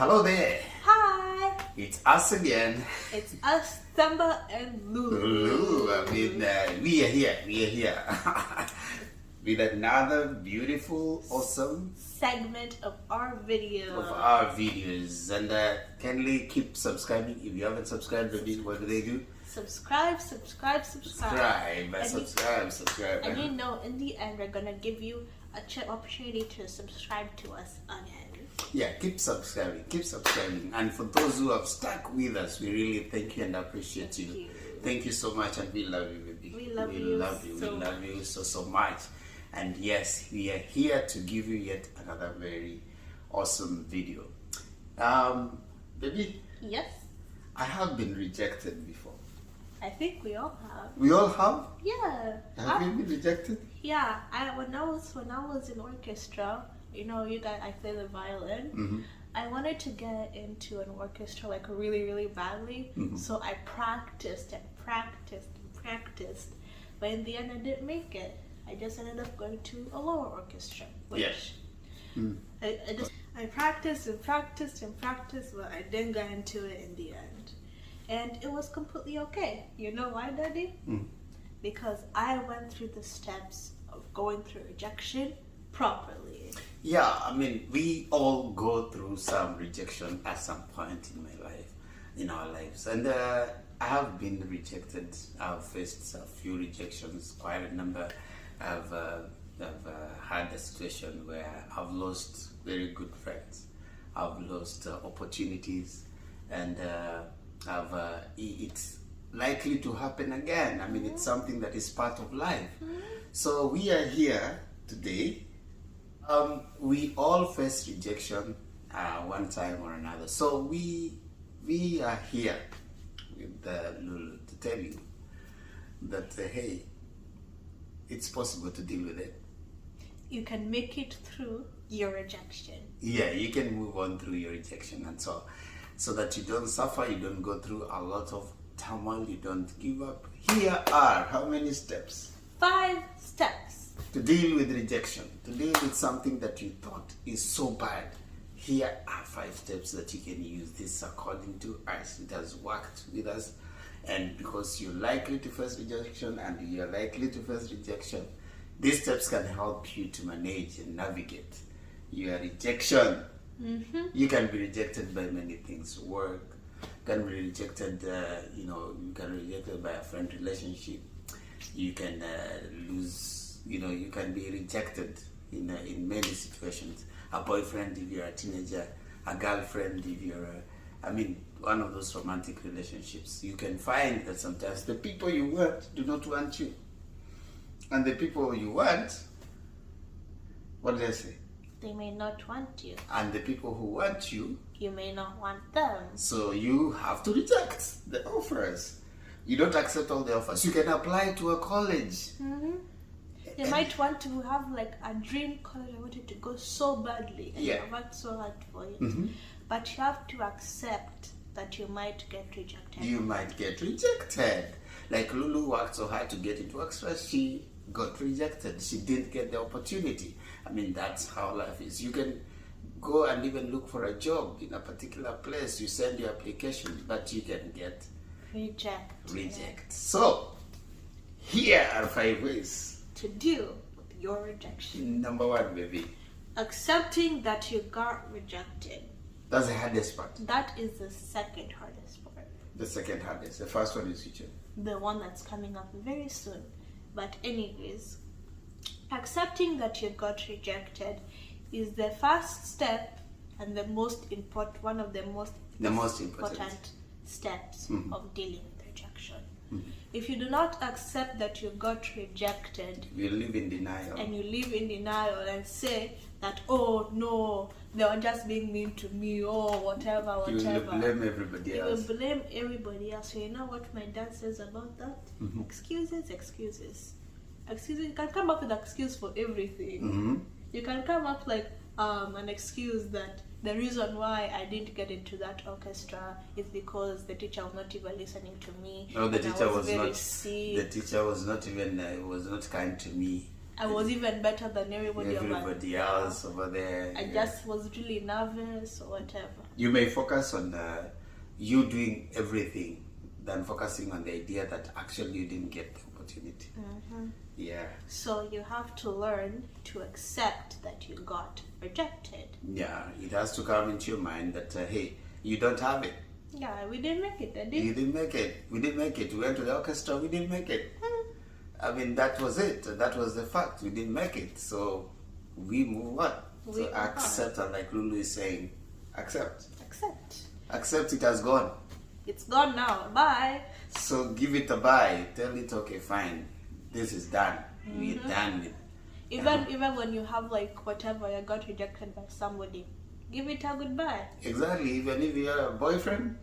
Hello there. Hi. It's us again. It's us, Thamba and Lulu. We are here. With another beautiful, awesome segment of our videos. And kindly keep subscribing. If you haven't subscribed, what do they do? Subscribe. Subscribe. And you know, in the end, we're gonna give you a opportunity to subscribe to us again. Yeah, keep subscribing. And for those who have stuck with us, we really thank you and appreciate you. Thank you so much, and we love you, baby. We love you so much. And yes, we are here to give you yet another very awesome video. Baby. Yes. I have been rejected before. I think we all have. We all have? Yeah. Have you been rejected? Yeah. When I was in orchestra, you know, I play the violin. Mm-hmm. I wanted to get into an orchestra like really, really badly. Mm-hmm. So I practiced. But in the end, I didn't make it. I just ended up going to a lower orchestra. Yes. Mm. I practiced, but I didn't get into it in the end. And it was completely okay. You know why, Daddy? Mm. Because I went through the steps of going through rejection properly. Yeah, I mean, we all go through some rejection at some point in our lives. And I have been rejected. I've faced a few rejections, quite a number. I've had a situation where I've lost very good friends. I've lost opportunities, and it's likely to happen again. I mean, it's something that is part of life. So we are here today. We all face rejection one time or another. So we are here with Lulu to tell you that hey, it's possible to deal with it. You can make it through your rejection. Yeah, you can move on through your rejection, and so that you don't suffer, you don't go through a lot of turmoil, you don't give up. Here are how many steps? 5 steps. To deal with rejection, to deal with something that you thought is so bad. Here are 5 steps that you can use. This according to us. It has worked with us. And because you're likely to face rejection and you're likely to face rejection, these steps can help you to manage and navigate your rejection. Mm-hmm. You can be rejected by many things. Work, can be rejected, you can be rejected by a friend relationship. You can lose, you can be rejected in many situations. A boyfriend if you're a teenager, a girlfriend if you're one of those romantic relationships. You can find that sometimes the people you want do not want you. And the people you want, what did I say? They may not want you. And the people who want you, you may not want them. So you have to reject the offers. You don't accept all the offers. You can apply to a college. Mm-hmm. They might want to have like a dream college. I wanted to go so badly, and I worked so hard for it. Mm-hmm. But you have to accept that you might get rejected. You might get rejected. Like Lulu worked so hard to get into Oxford, she got rejected. She didn't get the opportunity. I mean, that's how life is. You can go and even look for a job in a particular place. You send your application, but you can get reject. So, here are 5 ways to deal with your rejection. Number 1, baby. Accepting that you got rejected. That's the hardest part. That is the second hardest part. The second hardest. The first one is which? The one that's coming up very soon. But anyways, accepting that you got rejected is the first step and the most important, one of the most important steps of dealing with rejection. Mm-hmm. If you do not accept that you got rejected, you live in denial. And you live in denial and say that, oh no, they were just being mean to me, or whatever. You will blame everybody else. You will blame everybody else. So you know what my dad says about that? Mm-hmm. Excuses. You can come up with an excuse for everything. Mm-hmm. You can come up like an excuse that the reason why I didn't get into that orchestra is because the teacher was not even listening to me. No, the teacher was not. The teacher was not kind to me. I was even better than everybody else over there. I just was really nervous or whatever. You may focus on you doing everything than focusing on the idea that actually you didn't get the opportunity. Yeah. So you have to learn to accept that you got rejected. Yeah, it has to come into your mind that, hey, you don't have it. Yeah, we didn't make it, did You didn't make it. We didn't make it. We went to the orchestra, we didn't make it. I mean, that was it. That was the fact. We didn't make it. So we move on. So accept, and like Lulu is saying, accept. Accept it has gone. It's gone now. Bye. So give it a bye. Tell it, okay, fine. This is done. We're done with. Even when you have like whatever, you got rejected by somebody, give it a goodbye. Exactly. Even if you had a boyfriend,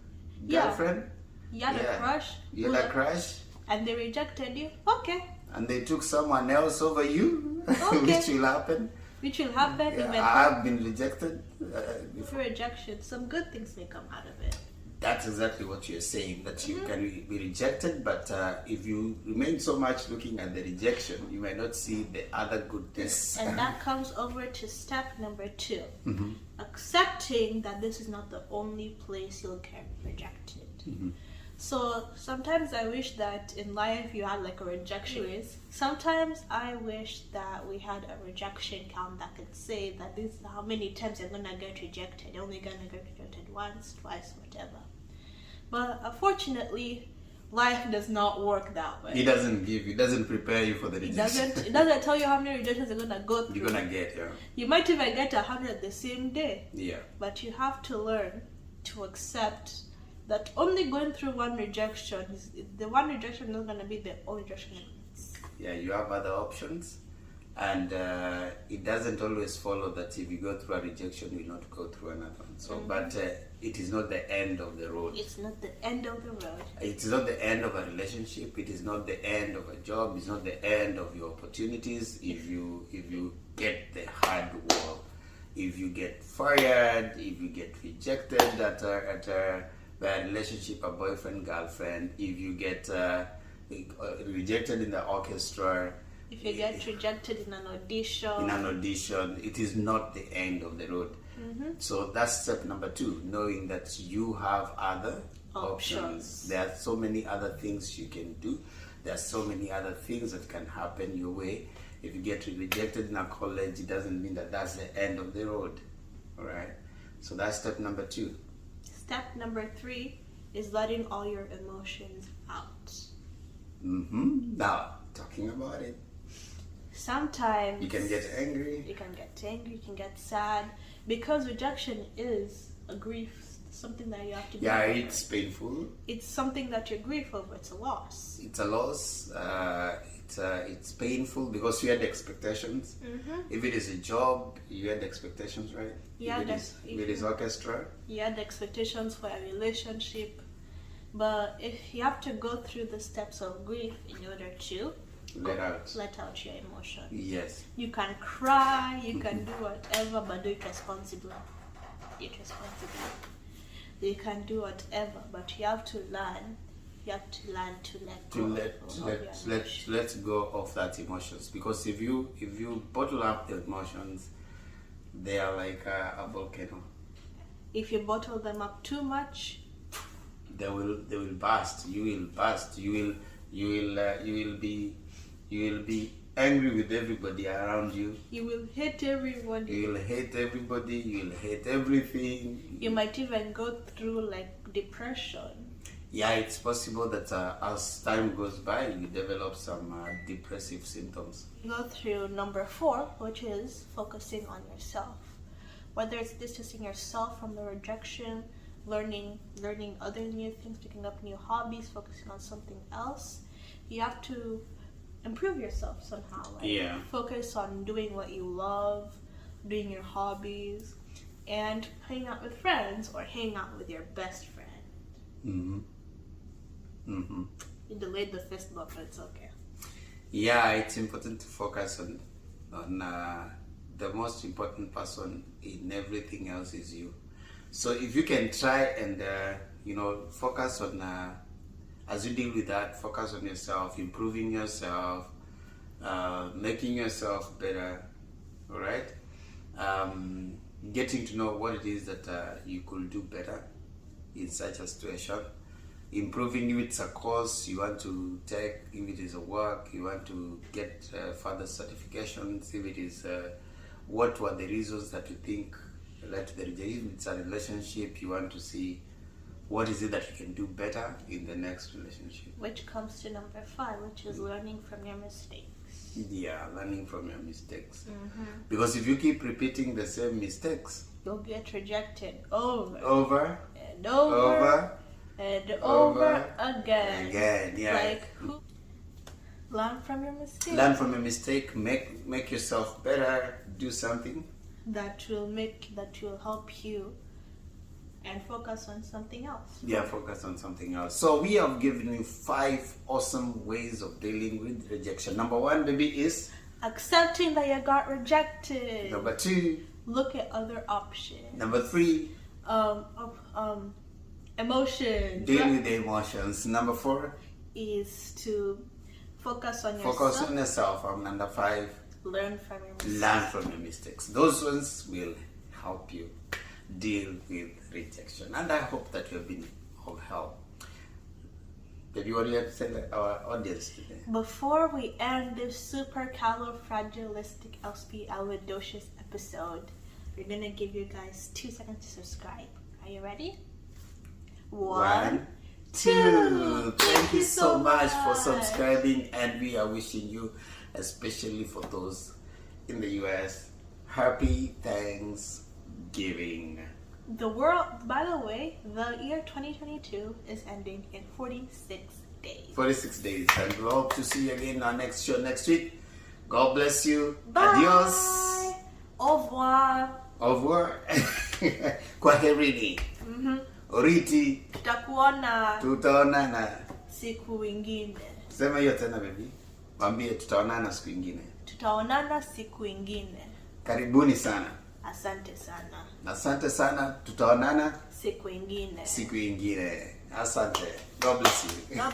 girlfriend, you had a crush, and they rejected you. Okay. And they took someone else over you, Okay. which will happen. Yeah, I've been rejected. Before rejection, some good things may come out of it. That's exactly what you're saying, that you can be rejected, but if you remain so much looking at the rejection, you might not see the other good things. And that comes over to step number 2. Accepting that this is not the only place you'll get rejected. So sometimes I wish that in life you had like a rejection list. Sometimes I wish that we had a rejection count that could say that this is how many times you're gonna get rejected. You're only gonna get rejected once, twice, whatever. But unfortunately, life does not work that way. It doesn't prepare you for the rejection. It doesn't tell you how many rejections you're gonna go through. You're gonna get, yeah. You might even get 100 the same day. Yeah. But you have to learn to accept that only going through one rejection is not going to be the only rejection. Yeah, you have other options, and it doesn't always follow that if you go through a rejection, you will not go through another one. So, but it is not the end of the road. It's not the end of the road. It is not the end of a relationship. It is not the end of a job. It's not the end of your opportunities. If you get the hard work, if you get fired, if you get rejected by a relationship, a boyfriend, girlfriend, if you get rejected in the orchestra, if you get rejected in an audition, it is not the end of the road. So that's step number 2, knowing that you have other options. There are so many other things you can do. There are so many other things that can happen your way. If you get rejected in a college, it doesn't mean that that's the end of the road. All right. So that's step number 2. Step number 3 is letting all your emotions out. Now, talking about it. Sometimes you can get angry. You can get sad, because rejection is a grief, something that you have to do. Yeah, it's painful. It's something that you grieve over. It's a loss. It's a loss. It's painful because you had expectations. If it is a job, you had expectations, right? Yeah, if it is orchestra, you had expectations for a relationship. But if you have to go through the steps of grief in order to let out your emotions. Yes. You can cry, you can do whatever, but do it responsibly. You can do whatever, but you have to learn. You have to learn to let go of that emotions, because if you bottle up the emotions, they are like a volcano. If you bottle them up too much, they will burst. You will burst. You will be angry with everybody around you. You will hate everybody. You will hate everybody. You will hate everything. You might even go through like depression. Yeah, it's possible that as time goes by, you develop some depressive symptoms. Go through number 4, which is focusing on yourself. Whether it's distancing yourself from the rejection, learning other new things, picking up new hobbies, focusing on something else. You have to improve yourself somehow. Focus on doing what you love, doing your hobbies, and hang out with friends or hang out with your best friend. You delayed the fist bump, but it's okay. Yeah, it's important to focus on the most important person in everything else is you. So if you can try and focus on as you deal with that, focus on yourself, improving yourself, making yourself better, all right? Getting to know what it is that you could do better in such a situation. Improving, if it's a course you want to take, if it is a work, you want to get further certifications, if it is what were the reasons that you think led to the rejection, if it's a relationship, you want to see what is it that you can do better in the next relationship. Which comes to number 5, which is learning from your mistakes. Yeah, learning from your mistakes. Because if you keep repeating the same mistakes, you'll get rejected over and over again. Yeah. Like learn from your mistake. Learn from your mistake. Make yourself better. Do something that will help you, and focus on something else. Yeah, focus on something else. So we have given you 5 awesome ways of dealing with rejection. Number 1, baby, is accepting that you got rejected. Number 2, look at other options. Number 3, emotions. Deal with the emotions. Number 4 is to focus on yourself. Focus on yourself. And number 5, learn from your mistakes. Learn from your mistakes. Those ones will help you deal with rejection. And I hope that you have been of help. Baby, what do you have to say to our audience today? Before we end this supercalifragilisticexpialidocious episode, we're going to give you guys 2 seconds to subscribe. Are you ready? 1, 2. Thank you so much for subscribing, and we are wishing you, especially for those in the US, happy Thanksgiving. The world, by the way, the year 2022 is ending in 46 days. 46 days, and we hope to see you again in our next show next week. God bless you. Bye. Adios. Au revoir. Au revoir. Kwaherini. Oriti. Tutaonana siku ingine. Sema hiyo tena baby. Mwambie tutaonana siku ingine. Tutaonana siku ingine. Karibuni sana. Asante sana. Asante sana. Tutaonana siku ingine. Siku ingine. Asante. God bless you.